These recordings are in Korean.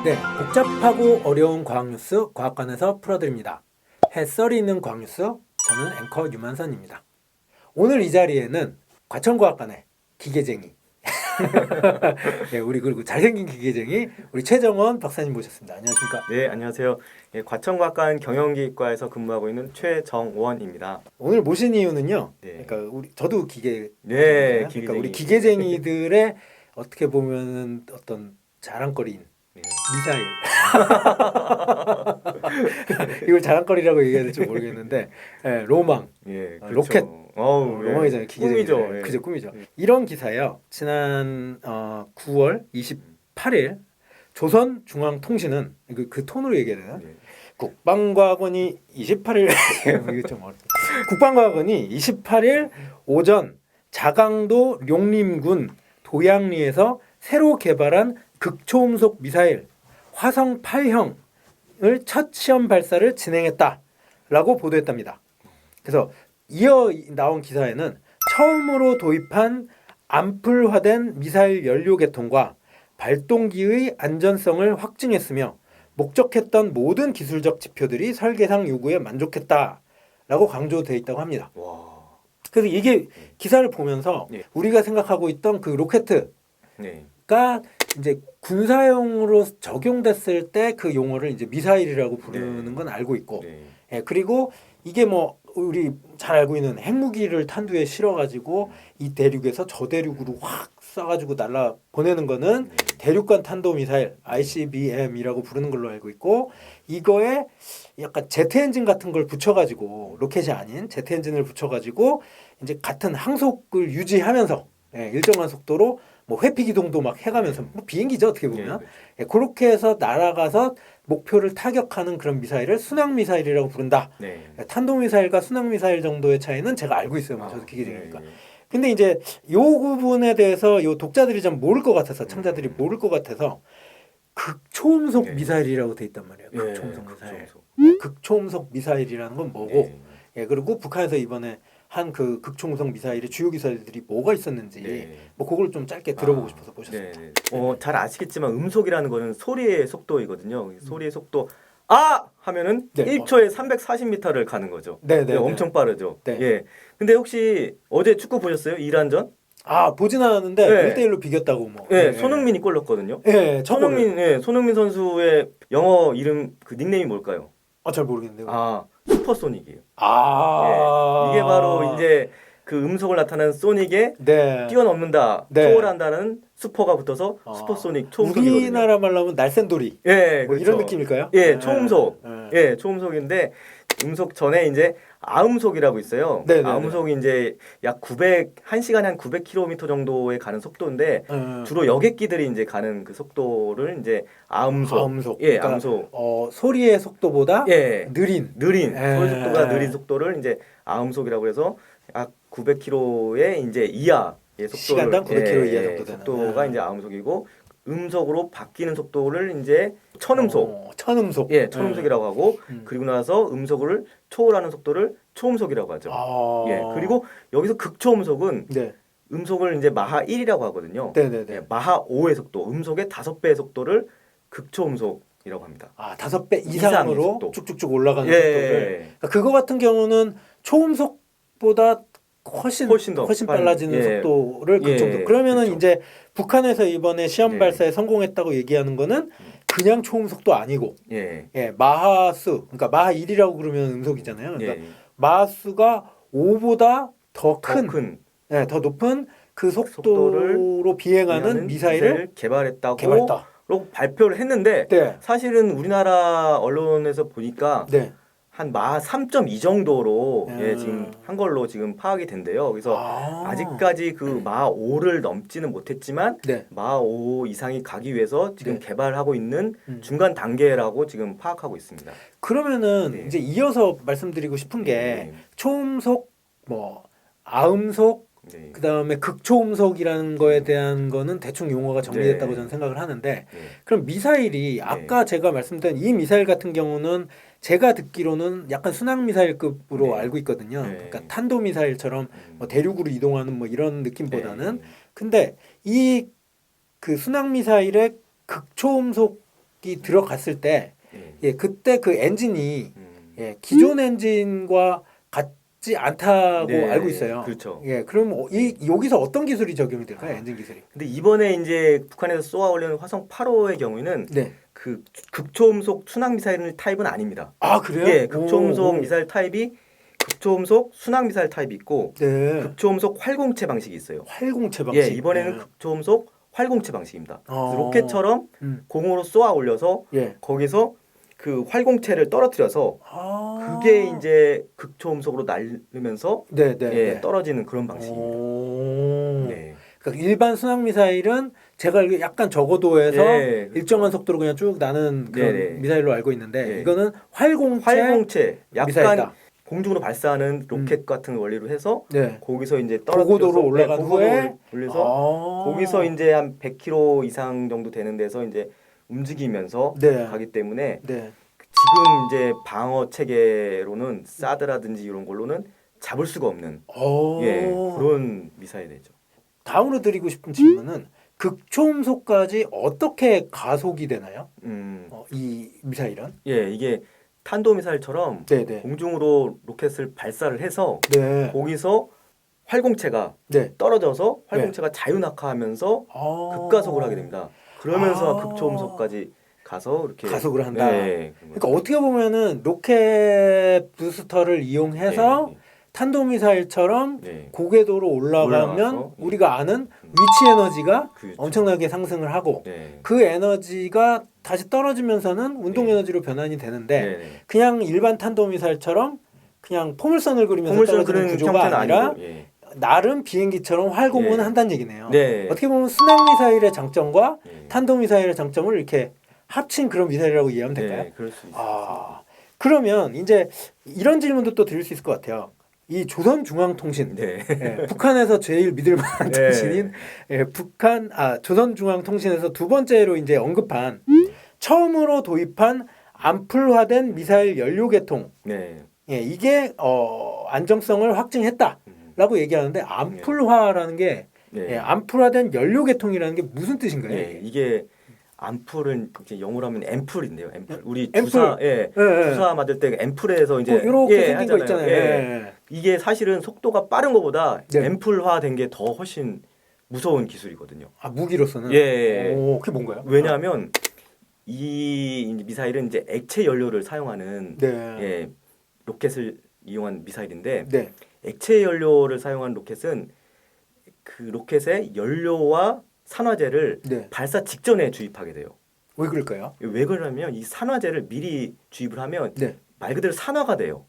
네, 복잡하고 어려운 과학 뉴스 과학관에서 풀어드립니다. 햇살이 있는 과학 뉴스, 저는 앵커 유만선입니다. 오늘 이 자리에는 과천과학관의 기계쟁이, 네, 우리 그리고 잘생긴 기계쟁이 우리 최정원 박사님 모셨습니다. 안녕하십니까? 네, 안녕하세요. 예, 과천과학관 경영기획과에서 근무하고 있는 최정원입니다. 오늘 모신 이유는요. 네. 그러니까 저도 기계, 네, 그러니까 우리 기계쟁이들의 어떻게 보면은 어떤 자랑거리인 네. 미사일. 이걸 자랑거리라고 얘기해야 될지 모르겠는데, 예, 로망, 예, 그렇죠. 로켓. 어우, 예. 로망이잖아요. 기계쟁이. 꿈이죠. 예. 그죠, 꿈이죠. 이런 기사요. 지난 9월 28일 조선중앙통신은 그 톤으로 얘기해야 되나? 네. 국방과학원이 28일 이게 좀 어렵다. 국방과학원이 28일 오전 자강도 용림군 도양리에서 새로 개발한 극초음속 미사일 화성 8형을 첫 시험 발사를 진행했다라고 보도했답니다. 그래서 이어 나온 기사에는 처음으로 도입한 암풀화된 미사일 연료 계통과 발동기의 안전성을 확증했으며 목적했던 모든 기술적 지표들이 설계상 요구에 만족했다라고 강조되어 있다고 합니다. 와. 그래서 이게 기사를 보면서 네. 우리가 생각하고 있던 그 로켓가 네. 이제 군사용으로 적용됐을 때 그 용어를 이제 미사일이라고 부르는 네. 건 알고 있고, 네. 예, 그리고 이게 뭐 우리 잘 알고 있는 핵무기를 탄두에 실어가지고 이 대륙에서 저 대륙으로 확 쏴가지고 날라 보내는 거는 대륙간 탄도미사일 ICBM이라고 부르는 걸로 알고 있고, 이거에 약간 제트 엔진 같은 걸 붙여가지고 로켓이 아닌 제트 엔진을 붙여가지고 이제 같은 항속을 유지하면서, 예, 일정한 속도로 뭐 회피 기동도 막 해가면서 뭐 비행기죠 어떻게 보면. 예, 그렇게 해서 날아가서 목표를 타격하는 그런 미사일을 순항 미사일이라고 부른다. 네. 탄도 미사일과 순항 미사일 정도의 차이는 제가 알고 있어요. 저도 기계쟁이니까. 네. 근데 이제 요 부분에 대해서 요 독자들이 좀 모를 것 같아서, 청자들이 모를 것 같아서 극초음속 네. 미사일이라고 돼 있단 말이에요. 네. 극초음속 미사일. 극초음속. 극초음속 미사일이라는 건 뭐고, 네. 예, 그리고 북한에서 이번에 한 그 극초음속 미사일의 주요 기사들이 뭐가 있었는지, 네. 뭐 그걸 좀 짧게 들어보고 싶어서 모셨습니다. 네. 잘 아시겠지만 음속이라는 거는 소리의 속도이거든요. 소리의 속도 아 하면은 네. 1초에 340m를 가는 거죠. 네, 네, 엄청 빠르죠. 네. 예. 근데 혹시 어제 축구 보셨어요? 이란전? 보진 않았는데 네. 1대1로 비겼다고 뭐. 예, 손흥민이 골 넣었거든요. 예, 손흥민 선수의 영어 이름 그 닉네임이 뭘까요? 잘 모르겠는데요. 슈퍼소닉이에요. 아. 예, 이게 바로 이제 그 음속을 나타내는 소닉에 네. 뛰어넘는다, 네. 초월한다는 슈퍼가 붙어서 슈퍼소닉 초음속이거든요. 우리나라 말로 하면 날쌘돌이. 예, 뭐 그렇죠. 이런 느낌일까요? 예, 초음속. 네. 예, 초음속인데 음속 전에 이제 아음속이라고 있어요. 네, 네, 네. 아음속이 이제 약 1시간에 한 900km 정도에 가는 속도인데 네. 주로 여객기들이 이제 가는 그 속도를 이제 아음속. 아음속. 예, 그러니까, 아음속. 소리의 속도보다 예. 느린. 소리 속도가 예. 느린 속도를 이제 아음속이라고 해서 약 900km의 이제 이하의 속도를 시간당 900km 이하 정도 되는. 속도가 이제 아음속이고 음속으로 바뀌는 속도를 이제 천음속. 천음속. 예, 천음속이라고 하고 음. 그리고 나서 음속을 초월하는 속도를 초음속이라고 하죠. 예. 그리고 여기서 극초음속은 네. 음속을 이제 마하 1이라고 하거든요. 네, 네, 네. 예, 마하 5의 속도, 음속의 5배의 속도를 극초음속이라고 합니다. 5배 이상의 이상으로 속도. 쭉쭉쭉 올라가는 예. 속도를. 그러니까 그거 같은 경우는 초음속보다 훨씬 더 빨라지는 예. 속도를 극초음속. 그러면은 그렇죠. 이제 북한에서 이번에 시험 네. 발사에 성공했다고 얘기하는 거는 그냥 초음속도 아니고, 예. 예, 마하수, 그러니까 마하 1이라고 그러면 음속이잖아요. 그러니까 예. 마하수가 5보다 더 큰, 큰 예, 더 높은 그 속도로 비행하는 미사일을 개발했다. 발표를 했는데 네, 사실은 우리나라 언론에서 보니까 네. 한 마하 3.2 정도로 음. 예, 지금 한 걸로 지금 파악이 된대요. 그래서 아직까지 그 마하 5를 넘지는 못했지만 네. 마하 5 이상이 가기 위해서 지금 네. 개발하고 있는 음. 중간 단계라고 지금 파악하고 있습니다. 그러면은 네. 이제 이어서 말씀드리고 싶은 게 네. 초음속, 뭐 아음속, 네. 그다음에 극초음속이라는 거에 대한 거는 대충 용어가 정리됐다고 네. 저는 생각을 하는데, 네. 그럼 미사일이 아까 제가 말씀드린 이 미사일 같은 경우는 제가 듣기로는 약간 순항 미사일급으로 네. 알고 있거든요. 네. 그러니까 탄도 미사일처럼 뭐 대륙으로 이동하는 뭐 이런 느낌보다는. 네. 근데 이 그 순항 미사일의 극초음속이 초음속이 들어갔을 때 예. 예, 그때 그 엔진이 음. 예, 기존 엔진과 같지 않다고 네, 알고 있어요. 그렇죠. 예, 그럼 여기서 어떤 기술이 적용이 될까요? 엔진 기술이? 근데 이번에 이제 북한에서 쏘아 올리는 화성 8호의 경우에는 네. 그 극초음속 순항 미사일 타입은 아닙니다. 아, 그래요? 예, 극초음속 오. 미사일 타입이 극초음속 순항 미사일 타입이 있고 네. 극초음속 활공체 방식이 있어요. 활공체 방식. 예, 이번에는 네. 극초음속 활공체 방식입니다. 어. 로켓처럼 공으로 쏘아 올려서 예. 거기서 그 활공체를 떨어뜨려서 아. 그게 이제 극초음속으로 날르면서 네, 네. 예, 네. 떨어지는 그런 방식입니다. 오. 네. 그러니까 일반 순항 미사일은 제가 알기로 약간 저고도에서 예, 그렇죠. 일정한 속도로 그냥 쭉 나는 그런 네네. 미사일로 알고 있는데 예. 이거는 활공체, 활공체 약간 미사일이다. 공중으로 발사하는 로켓 같은 원리로 해서 네. 거기서 이제 고고도로 올라간 고고도로 후에 올려서 거기서 이제 한 100km 이상 정도 되는 데서 이제 움직이면서 네. 가기 때문에 네. 지금 이제 방어 체계로는 사드라든지 이런 걸로는 잡을 수가 없는 예, 그런 미사일이죠. 다음으로 드리고 싶은 질문은 극초음속까지 어떻게 가속이 되나요? 이 미사일은? 예, 이게 탄도미사일처럼 네네. 공중으로 로켓을 발사를 해서 네. 거기서 활공체가 네. 떨어져서 활공체가 자유낙하하면서 급가속을 하게 됩니다. 그러면서 극초음속까지 가서 이렇게 가속을 한다. 네, 그러니까 어떻게 보면은 로켓 부스터를 이용해서 네, 탄도미사일처럼 네. 고궤도로 올라가면 올라가서, 우리가 아는 위치 에너지가 그렇죠. 엄청나게 상승을 하고 네. 그 에너지가 다시 떨어지면서는 운동 네. 에너지로 변환이 되는데 네, 네. 그냥 일반 탄도미사일처럼 그냥 포물선을 그리면서 포물선 떨어지는 그런 구조가 형태는 아니라 아니고, 예. 나름 비행기처럼 활공은 예. 한다는 얘기네요. 네. 어떻게 보면 순항미사일의 장점과 예. 탄도미사일의 장점을 이렇게 합친 그런 미사일이라고 이해하면 될까요? 네, 그럴 수 있어요. 아, 그러면 이제 이런 질문도 또 드릴 수 있을 것 같아요. 이 조선중앙통신, 네. 예, 북한에서 제일 믿을 만한 네. 통신인 조선중앙통신에서 두 번째로 이제 언급한 처음으로 도입한 암풀화된 미사일 연료 계통, 네. 예, 이게 안정성을 확증했다라고 얘기하는데 암풀화라는 게 네. 예, 암풀화된 연료 계통이라는 게 무슨 뜻인가요? 네, 이게 암풀은 이제 영어로 하면 앰플인데요. 앰플. 우리 앰플. 주사 예, 주사 맞을 때 앰플에서 이제 이렇게 생긴 거 하잖아요. 있잖아요. 예. 예. 이게 사실은 속도가 빠른 것보다 네. 앰플화된 게 더 훨씬 무서운 기술이거든요. 아, 무기로서는? 예. 오, 그게 뭔가요? 왜냐하면 이 미사일은 이제 액체 연료를 사용하는 네. 예, 로켓을 이용한 미사일인데 네. 액체 연료를 사용한 로켓은 그 로켓의 연료와 산화제를 네. 발사 직전에 주입하게 돼요. 왜 그럴까요? 왜 그러냐면 이 산화제를 미리 주입을 하면 네. 말 그대로 산화가 돼요.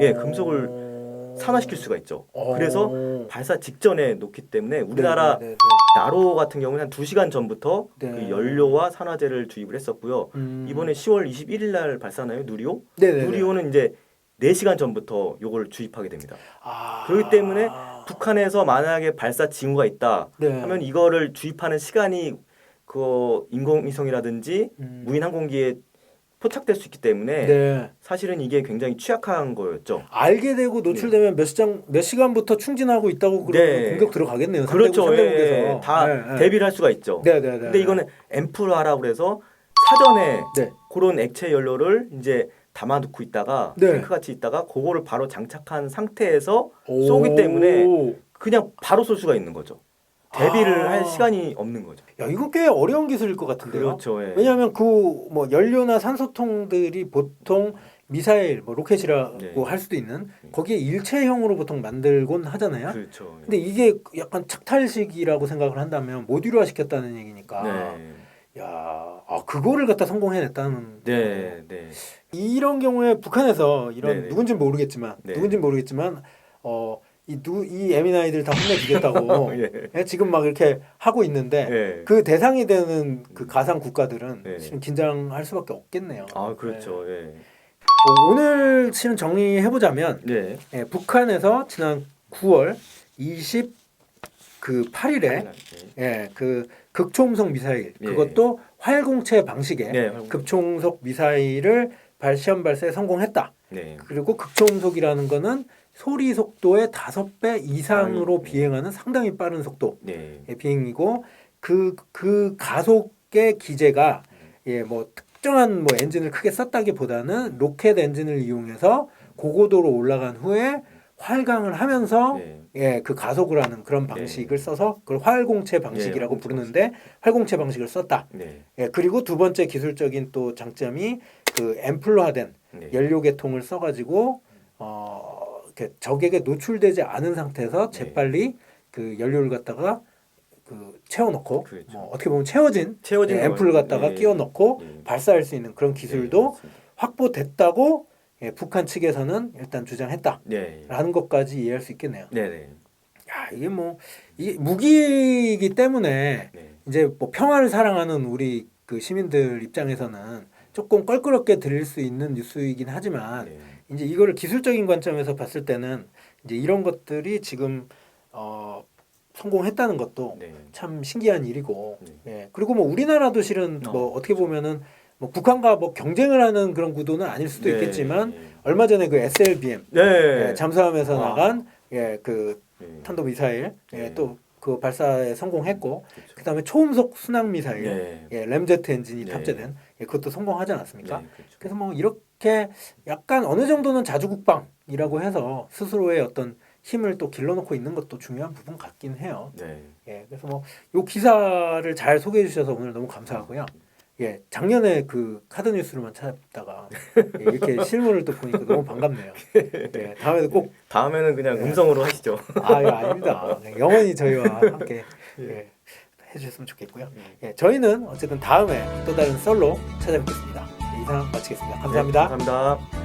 예, 금속을 산화시킬 수가 있죠. 그래서 발사 직전에 놓기 때문에 우리나라 네, 네, 네, 나로 같은 경우는 한 2시간 전부터 네. 그 연료와 산화제를 주입을 했었고요. 이번에 10월 21일 날 발사나요? 누리호? 네, 네, 네. 누리호는 이제 4시간 전부터 요걸 주입하게 됩니다. 아. 그렇기 때문에 북한에서 만약에 발사 징후가 있다 네. 하면 이거를 주입하는 시간이 그 인공위성이라든지 무인 항공기에 포착될 수 있기 때문에 네. 사실은 이게 굉장히 취약한 거였죠. 알게 되고 노출되면 몇 시간부터 충진하고 있다고 그러면 네. 공격 들어가겠네요. 그렇죠. 상대국에서. 예, 다 네, 네. 대비를 할 수가 있죠. 네, 네, 네. 근데 이거는 앰플화라고 그래서 사전에 네. 그런 액체 연료를 이제 담아놓고 있다가 네. 탱크 같이 있다가 그거를 바로 장착한 상태에서 오. 쏘기 때문에 그냥 바로 쏠 수가 있는 거죠. 대비를 아. 할 시간이 없는 거죠. 야, 이거 꽤 어려운 기술일 것 같은데요. 그렇죠. 예. 왜냐하면 그 뭐 연료나 산소통들이 보통 미사일, 뭐 로켓이라고 네. 할 수도 있는 거기에 일체형으로 보통 만들곤 하잖아요. 그렇죠. 예. 근데 이게 약간 착탈식이라고 생각을 한다면 모듈화 시켰다는 얘기니까. 네. 야, 그거를 갖다 성공해냈다는. 네, 네. 이런 경우에 북한에서 이런 네네. 누군지는 모르겠지만, 네. 이 에미나이들 다 혼내주겠다고 예. 예, 지금 막 이렇게 하고 있는데 예. 그 대상이 되는 그 가상 국가들은 네. 실은 긴장할 수밖에 없겠네요. 아, 그렇죠. 예. 오늘 실은 정리해 보자면 네. 북한에서 지난 9월 28일에 네. 그 극초음속 미사일 예. 그것도 활공체 방식의 네. 극초음속 미사일을 시험 발사에 성공했다. 네. 그리고 극초음속이라는 거는 소리 속도의 5배 이상으로 비행하는 상당히 빠른 속도의 네. 비행이고 그 가속의 기제가 뭐 특정한 뭐 엔진을 크게 썼다기보다는 로켓 엔진을 이용해서 고고도로 올라간 후에 활강을 하면서 네. 예, 그 가속을 하는 그런 방식을 써서 그걸 활공체 방식이라고 부르는데 활공체 방식을 썼다. 네. 예, 그리고 두 번째 기술적인 또 장점이 그 앰플러화된 네. 연료 계통을 써가지고 이렇게 적에게 노출되지 않은 상태에서 네. 재빨리 그 연료를 갖다가 그 채워넣고 그렇죠. 뭐 어떻게 보면 채워진 예, 앰플을 갖다가 네. 끼워넣고 네. 발사할 수 있는 그런 기술도 네, 확보됐다고 예, 북한 측에서는 일단 주장했다라는 네. 것까지 이해할 수 있겠네요. 네. 네. 야, 이게 뭐 이게 무기이기 때문에 네. 이제 뭐 평화를 사랑하는 우리 그 시민들 입장에서는 조금 껄끄럽게 들릴 수 있는 뉴스이긴 하지만 네. 이제 이거를 기술적인 관점에서 봤을 때는 이제 이런 것들이 지금 성공했다는 것도 네. 참 신기한 일이고 네. 예. 그리고 뭐 우리나라도 실은 뭐 어떻게 보면은 뭐 북한과 뭐 경쟁을 하는 그런 구도는 아닐 수도 네. 있겠지만 네. 얼마 전에 그 SLBM 네. 예, 잠수함에서 아. 나간 예, 그 네. 탄도 미사일 예, 네. 또 그 발사에 성공했고 그렇죠. 그다음에 초음속 순항 미사일 네. 예, 램제트 엔진이 네. 탑재된 예, 그것도 성공하지 않았습니까? 네, 그렇죠. 그래서 뭐 이렇게 약간 어느 정도는 자주국방이라고 해서 스스로의 어떤 힘을 또 길러놓고 있는 것도 중요한 부분 같긴 해요. 네. 예, 그래서 뭐 요 기사를 잘 소개해 주셔서 오늘 너무 감사하고요. 예, 작년에 그 카드 뉴스로만 찾았다가 예, 이렇게 실물을 또 보니까 너무 반갑네요. 예, 다음에도 꼭 다음에는 그냥 네. 음성으로 하시죠. 아닙니다. 네, 영원히 저희와 함께 예, 해주셨으면 좋겠고요. 예, 저희는 어쨌든 다음에 또 다른 썰로 찾아뵙겠습니다. 예, 이상 마치겠습니다. 감사합니다. 네, 감사합니다.